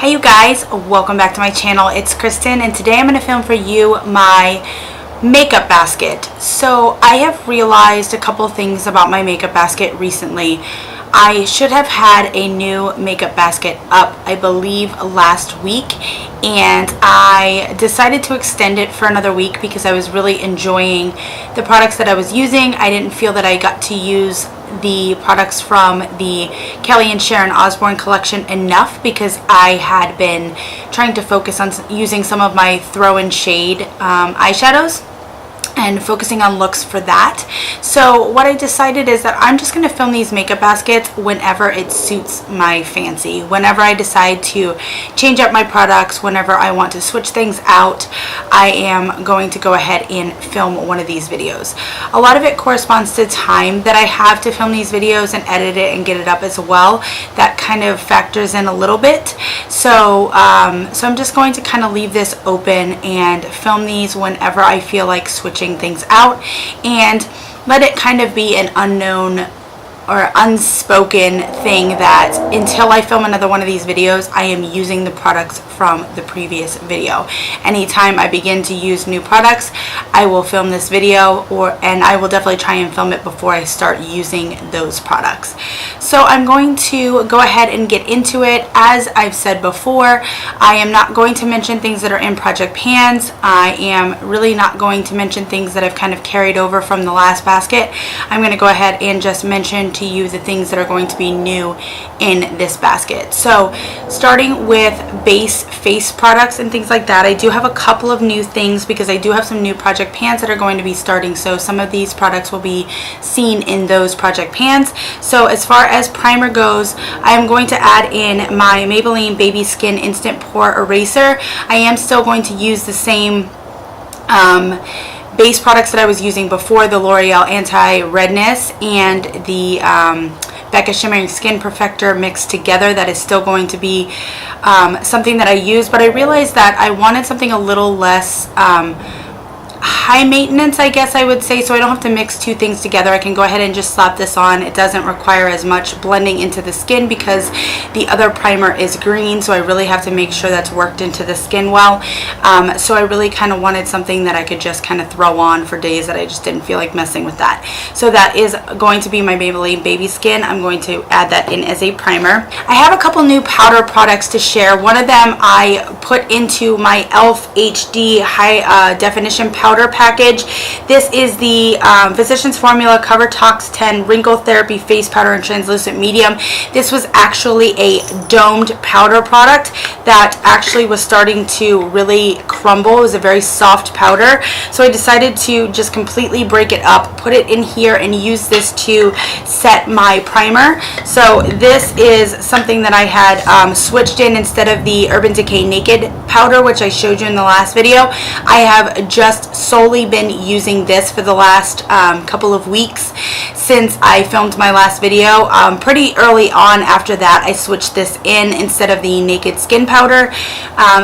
Hey you guys, welcome back to my channel. It's Kristen and today I'm going to film for you my makeup basket. So I have realized a couple things about my makeup basket recently. I should have had a new makeup basket up, I believe, last week, and I decided to extend it for another week because I was really enjoying the products that I was using. I didn't feel that I got to use the products from the Kelly and Sharon Osbourne collection enough because I had been trying to focus on using some of my Throw and Shade eyeshadows and focusing on looks for that. So what I decided is that I'm just going to film these makeup baskets whenever it suits my fancy. Whenever I decide to change up my products, whenever I want to switch things out, I am going to go ahead and film one of these videos. A lot of it corresponds to time that I have to film these videos and edit it and get it up as well. That kind of factors in a little bit. So I'm just going to kind of leave this open and film these whenever I feel like switching things out and let it kind of be an unknown or unspoken thing that until I film another one of these videos, I am using the products from the previous video. Anytime I begin to use new products, I will film this video and I will definitely try and film it before I start using those products. So I'm going to go ahead and get into it. As I've said before, I am not going to mention things that are in Project Pans. I am really not going to mention things that I've kind of carried over from the last basket. I'm going to go ahead and just mention to you the things that are going to be new in this basket. So starting with base face products and things like that, I do have a couple of new things because I do have some new Project Pans that are going to be starting. So some of these products will be seen in those Project Pans. So as far as primer goes, I am going to add in my Maybelline Baby Skin Instant Pore Eraser. I am still going to use the same base products that I was using before, the L'Oreal Anti-Redness and the Becca Shimmering Skin Perfector mixed together. That is still going to be something that I use, but I realized that I wanted something a little less high maintenance, I guess I would say, so I don't have to mix two things together. I can go ahead and just slap this on. It doesn't require as much blending into the skin because the other primer is green, so I really have to make sure that's worked into the skin well. So I really kind of wanted something that I could just kind of throw on for days that I just didn't feel like messing with that. So that is going to be my Maybelline Baby Skin. I'm going to add that in as a primer. I have a couple new powder products to share. One of them I put into my e.l.f. HD High Definition Powder package. This is the Physicians Formula Cover Tox 10 Wrinkle Therapy Face Powder in Translucent Medium. This was actually a domed powder product that actually was starting to really crumble. It was a very soft powder, so I decided to just completely break it up, put it in here, and use this to set my primer. So this is something that I had switched in instead of the Urban Decay Naked powder, which I showed you in the last video. I have just solely been using this for the last couple of weeks since I filmed my last video. Pretty early on after that, I switched this in instead of the Naked Skin powder.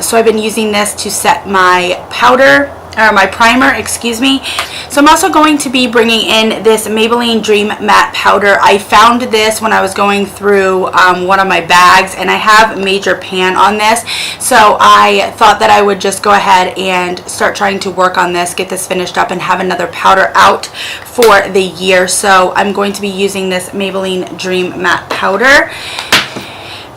So I've been using this to set my powder, or my primer, excuse me. So I'm also going to be bringing in this Maybelline Dream Matte Powder. I found this when I was going through one of my bags, and I have Major Pan on this. So I thought that I would just go ahead and start trying to work on this, get this finished up, and have another powder out for the year. So I'm going to be using this Maybelline Dream Matte Powder.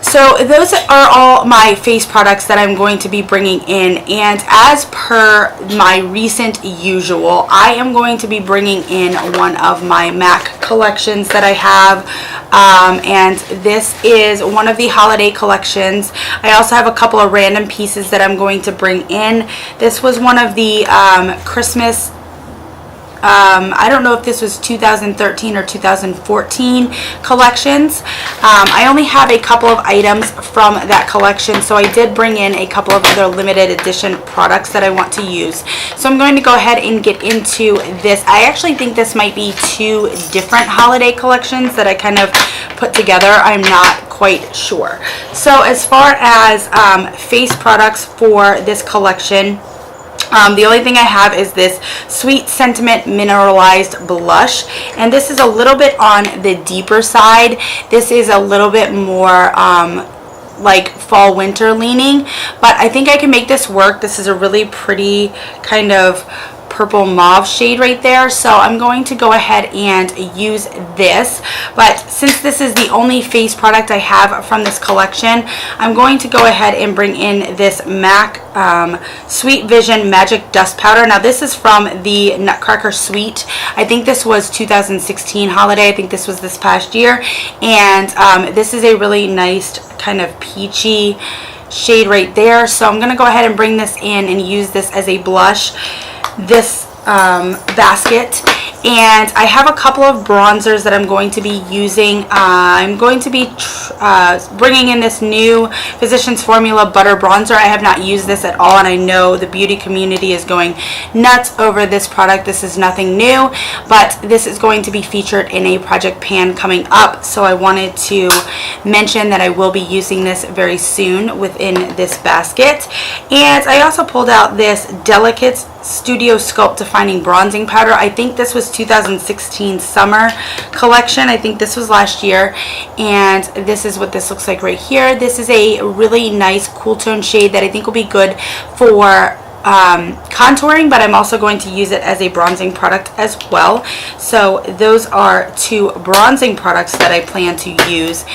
So those are all my face products that I'm going to be bringing in, and as per my recent usual, I am going to be bringing in one of my MAC collections that I have, and this is one of the holiday collections. I also have a couple of random pieces that I'm going to bring in. This was one of the Christmas, I don't know if this was 2013 or 2014 collections. I only have a couple of items from that collection, so I did bring in a couple of other limited edition products that I want to use. So I'm going to go ahead and get into this. I actually think this might be two different holiday collections that I kind of put together. I'm not quite sure. So as far as face products for this collection, The only thing I have is this Sweet Sentiment Mineralized Blush, and this is a little bit on the deeper side. This is a little bit more like fall winter leaning, but I think I can make this work. This is a really pretty kind of purple mauve shade right there, so I'm going to go ahead and use this. But since this is the only face product I have from this collection, I'm going to go ahead and bring in this MAC Sweet Vision Magic Dust Powder. Now this is from the Nutcracker Suite. I think this was 2016 holiday. I think this was this past year, and this is a really nice kind of peachy shade right there. So I'm going to go ahead and bring this in and use this as a blush, this basket. And I have a couple of bronzers that I'm going to be using. I'm going to be bringing in this new Physicians Formula Butter Bronzer. I have not used this at all, and I know the beauty community is going nuts over this product. This is nothing new, but this is going to be featured in a project pan coming up, so I wanted to mention that I will be using this very soon within this basket. And I also pulled out this Delicate Studio Sculpt Defining Bronzing Powder. I think this was 2016 summer collection. I think this was last year, and this is what this looks like right here. This is a really nice cool tone shade that I think will be good for contouring, but I'm also going to use it as a bronzing product as well. So those are two bronzing products that I plan to use.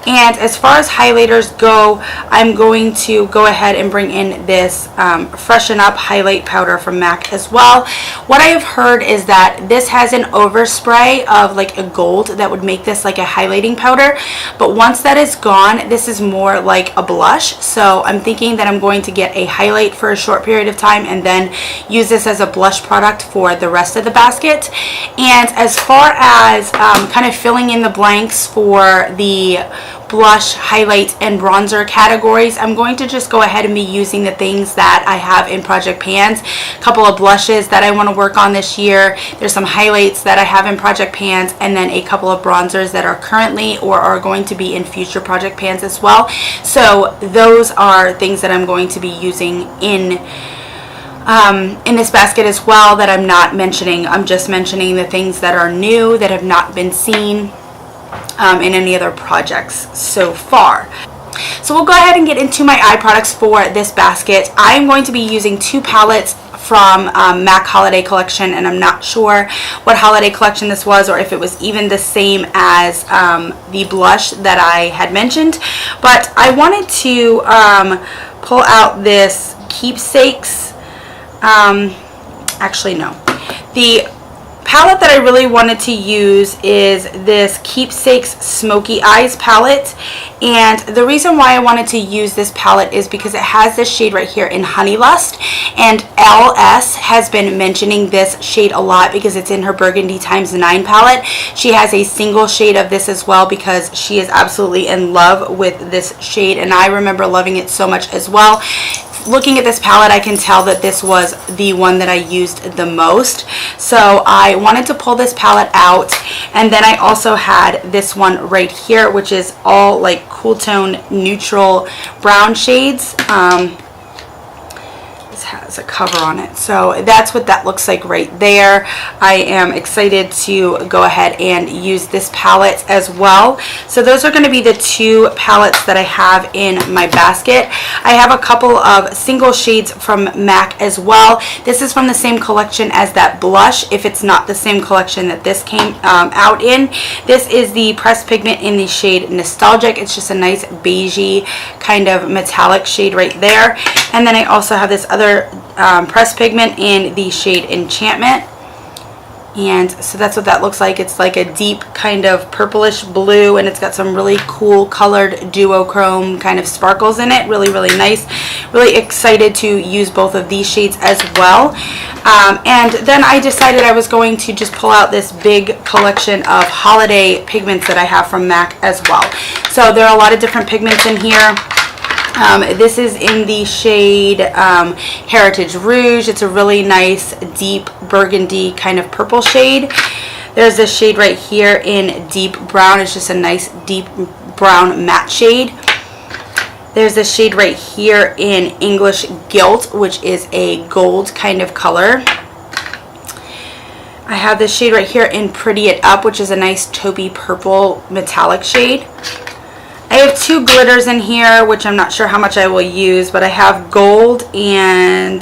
And as far as highlighters go, I'm going to go ahead and bring in this Freshen Up highlight powder from MAC as well. What I have heard is that this has an overspray of like a gold that would make this like a highlighting powder, but once that is gone, this is more like a blush. So I'm thinking that I'm going to get a highlight for a short period of time and then use this as a blush product for the rest of the basket. And as far as kind of filling in the blanks for the blush, highlight, and bronzer categories, I'm going to just go ahead and be using the things that I have in project pans. A couple of blushes that I want to work on this year. There's some highlights that I have in project pans, and then a couple of bronzers that are currently or are going to be in future project pans as well. So those are things that I'm going to be using in this basket as well that I'm not mentioning. I'm just mentioning the things that are new that have not been seen in any other projects so far. So we'll go ahead and get into my eye products for this basket. I'm going to be using two palettes from MAC Holiday Collection, and I'm not sure what holiday collection this was or if it was even the same as the blush that I had mentioned, but I wanted to pull out this Keepsakes. Actually no, the palette that I really wanted to use is this Keepsakes Smoky Eyes palette, and the reason why I wanted to use this palette is because it has this shade right here in Honey Lust, and LS has been mentioning this shade a lot because it's in her Burgundy x9 palette. She has a single shade of this as well because she is absolutely in love with this shade, and I remember loving it so much as well. Looking at this palette, I can tell that this was the one that I used the most. So I wanted to pull this palette out, and then I also had this one right here, which is all like cool tone neutral brown shades. This has a cover on it, so that's what that looks like right there. I am excited to go ahead and use this palette as well. So those are going to be the two palettes that I have in my basket. I have a couple of single shades from MAC as well. This is from the same collection as that blush, if it's not the same collection that this came out in. This is the pressed pigment in the shade Nostalgic. It's just a nice beigey kind of metallic shade right there. And then I also have this other pressed pigment in the shade Enchantment, and so that's what that looks like. It's like a deep kind of purplish blue, and it's got some really cool colored duochrome kind of sparkles in it. Really, really nice. Really excited to use both of these shades as well. And then I decided I was going to just pull out this big collection of holiday pigments that I have from MAC as well. So there are a lot of different pigments in here. This is in the shade Heritage Rouge. It's a really nice deep burgundy kind of purple shade. There's this shade right here in deep brown. It's just a nice deep brown matte shade. There's this shade right here in English Gilt, which is a gold kind of color. I have this shade right here in Pretty It Up, which is a nice taupey purple metallic shade. I have 2 glitters in here, which I'm not sure how much I will use, but I have Gold and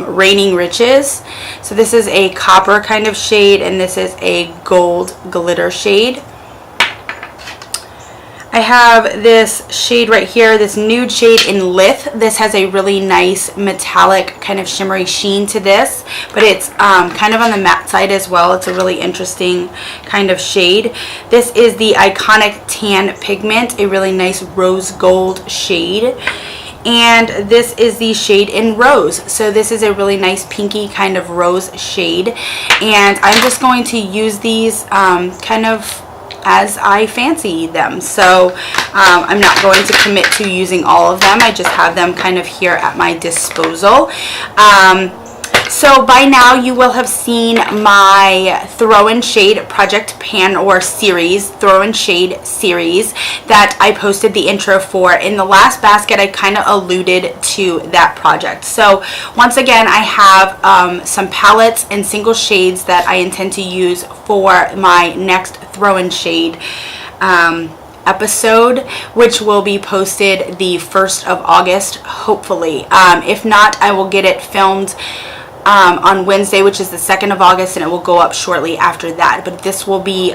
Raining Riches. So this is a copper kind of shade, and this is a gold glitter shade. I have this shade right here, this nude shade in Lith. This has a really nice metallic kind of shimmery sheen to this, but it's kind of on the matte side as well. It's a really interesting kind of shade. This is the Iconic Tan Pigment, a really nice rose gold shade. And this is the shade in Rose. So this is a really nice pinky kind of rose shade. And I'm just going to use these kind of as I fancy them. So I'm not going to commit to using all of them. I just have them kind of here at my disposal. So by now you will have seen my Throw and Shade Project Pan or series, Throw and Shade series that I posted the intro for. In the last basket I kind of alluded to that project. So once again I have some palettes and single shades that I intend to use for my next Throw and Shade episode, which will be posted the 1st of August, hopefully. If not, I will get it filmed on Wednesday, which is the 2nd of August, and it will go up shortly after that. But this will be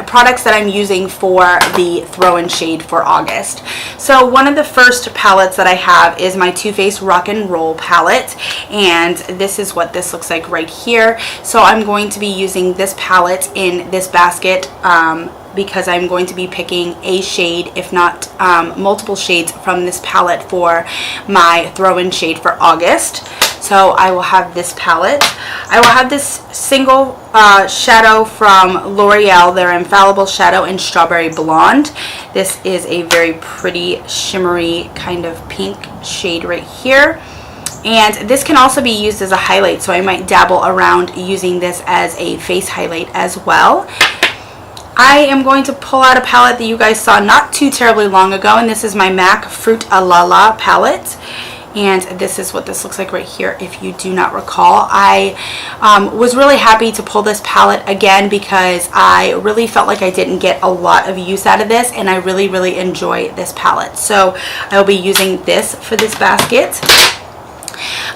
products that I'm using for the Throw and Shade for August. So one of the first palettes that I have is my Too Faced Rock and Roll palette, and this is what this looks like right here. So I'm going to be using this palette in this basket because I'm going to be picking a shade, if not multiple shades from this palette for my Throw and Shade for August. So I will have this palette. I will have this single shadow from L'Oreal, their Infallible Shadow in Strawberry Blonde. This is a very pretty shimmery kind of pink shade right here. And this can also be used as a highlight, so I might dabble around using this as a face highlight as well. I am going to pull out a palette that you guys saw not too terribly long ago, and this is my MAC Fruit A La La palette. And this is what this looks like right here, if you do not recall. I was really happy to pull this palette again because I really felt like I didn't get a lot of use out of this, and I really enjoy this palette. So I will be using this for this basket.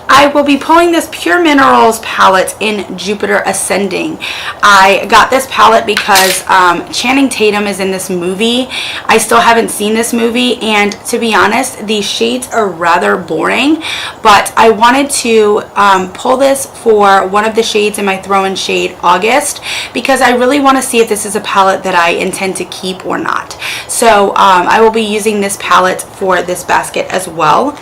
I will be pulling this Pure Minerals palette in Jupiter Ascending. I got this palette because Channing Tatum is in this movie. I still haven't seen this movie, and to be honest, the shades are rather boring, but I wanted to pull this for one of the shades in my Throw and Shade August because I really want to see if this is a palette that I intend to keep or not. So I will be using this palette for this basket as well.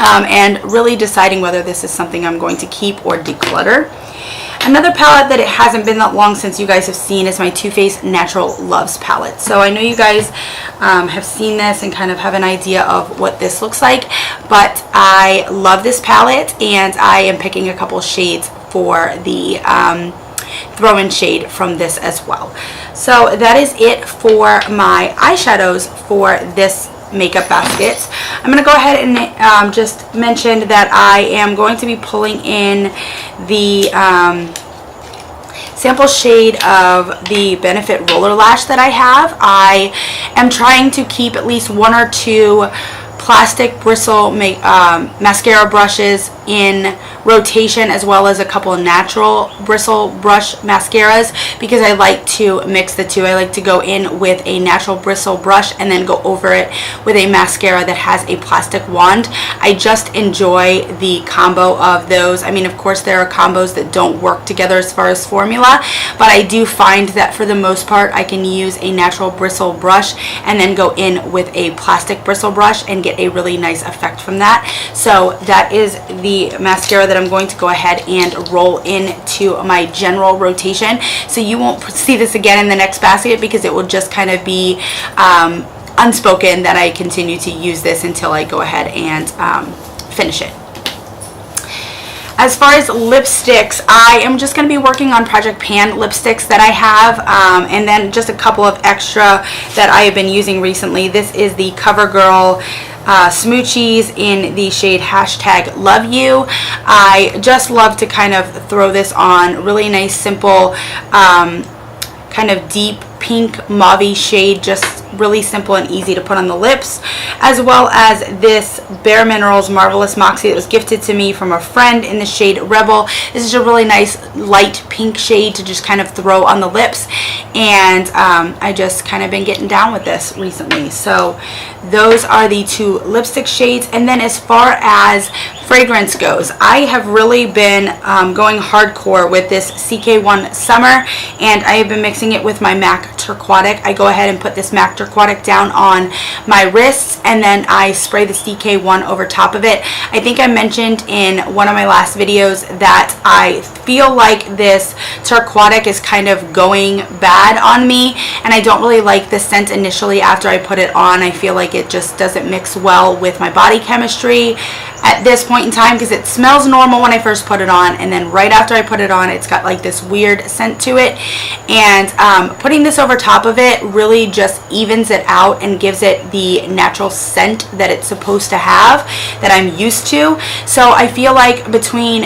And really deciding whether this is something I'm going to keep or declutter. Another palette that it hasn't been that long since you guys have seen is my Too Faced Natural Loves palette. So I know you guys have seen this and kind of have an idea of what this looks like, but I love this palette, and I am picking a couple shades for the Throw and Shade from this as well. So that is it for my eyeshadows for this makeup basket. I'm going to go ahead and just mention that I am going to be pulling in the sample shade of the Benefit Roller Lash that I have. I am trying to keep at least 1 or 2 plastic bristle mascara brushes in rotation, as well as a couple of natural bristle brush mascaras, because I like to mix the two. I like to go in with a natural bristle brush and then go over it with a mascara that has a plastic wand. I just enjoy the combo of those. I mean, of course there are combos that don't work together as far as formula, but I do find that for the most part I can use a natural bristle brush and then go in with a plastic bristle brush and get a really nice effect from that. So that is the mascara that I'm going to go ahead and roll into my general rotation. So you won't see this again in the next basket because it will just kind of be unspoken that I continue to use this until I go ahead and finish it. As far as lipsticks, I am just going to be working on Project Pan lipsticks that I have, and then just a couple of extra that I have been using recently. This is the CoverGirl Smoochies in the shade #Love You. I just love to kind of throw this on. Really nice, simple, kind of deep pink mauve shade, just really simple and easy to put on the lips, as well as this Bare Minerals Marvelous Moxie that was gifted to me from a friend in the shade Rebel. This is a really nice light pink shade to just kind of throw on the lips, and I just kind of been getting down with this recently. So those are the two lipstick shades. And then as far as fragrance goes, I have really been going hardcore with this CK1 Summer, and I have been mixing it with my MAC Turquotic. I go ahead and put this MAC Turquotic down on my wrists, and then I spray the CK1 over top of it. I think I mentioned in one of my last videos that I feel like this Turquotic is kind of going bad on me, and I don't really like the scent initially after I put it on. I feel like it just doesn't mix well with my body chemistry at this point in time, because it smells normal when I first put it on, and then right after I put it on, it's got like this weird scent to it. And putting this over top of it really just evens it out and gives it the natural scent that it's supposed to have, that I'm used to. So I feel like between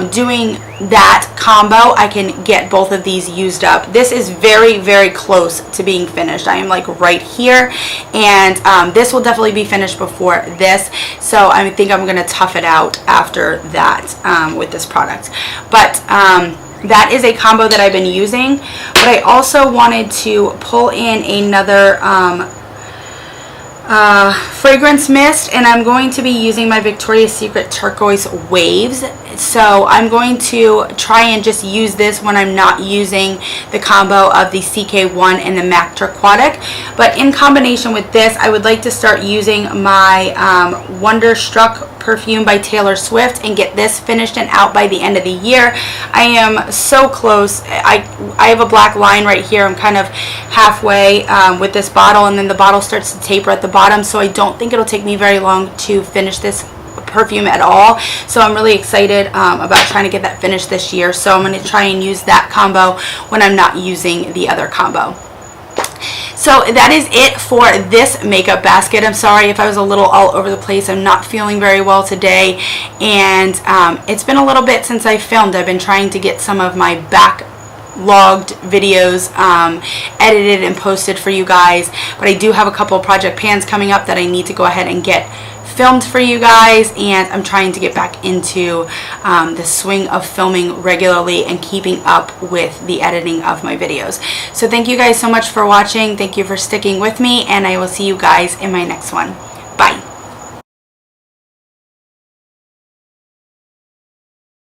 doing that combo, I can get both of these used up. This is very, very close to being finished. I am like right here, and this will definitely be finished before this, so I think I'm going to tough it out after that with this product. But that is a combo that I've been using. But I also wanted to pull in another fragrance mist, and I'm going to be using my Victoria's Secret Turquoise Waves. So I'm going to try and just use this when I'm not using the combo of the CK1 and the MAC Turquotic. But in combination with this, I would like to start using my Wonderstruck perfume by Taylor Swift and get this finished and out by the end of the year. I am so close. I have a black line right here. I'm kind of halfway with this bottle, and then the bottle starts to taper at the bottom, so I don't think it'll take me very long to finish this perfume at all. So I'm really excited about trying to get that finished this year. So I'm going to try and use that combo when I'm not using the other combo. So that is it for this makeup basket. I'm sorry if I was a little all over the place. I'm not feeling very well today, and it's been a little bit since I filmed. I've been trying to get some of my backlogged videos edited and posted for you guys, but I do have a couple of project pans coming up that I need to go ahead and get filmed for you guys, and I'm trying to get back into the swing of filming regularly and keeping up with the editing of my videos. So thank you guys so much for watching. Thank you for sticking with me, and I will see you guys in my next one. Bye.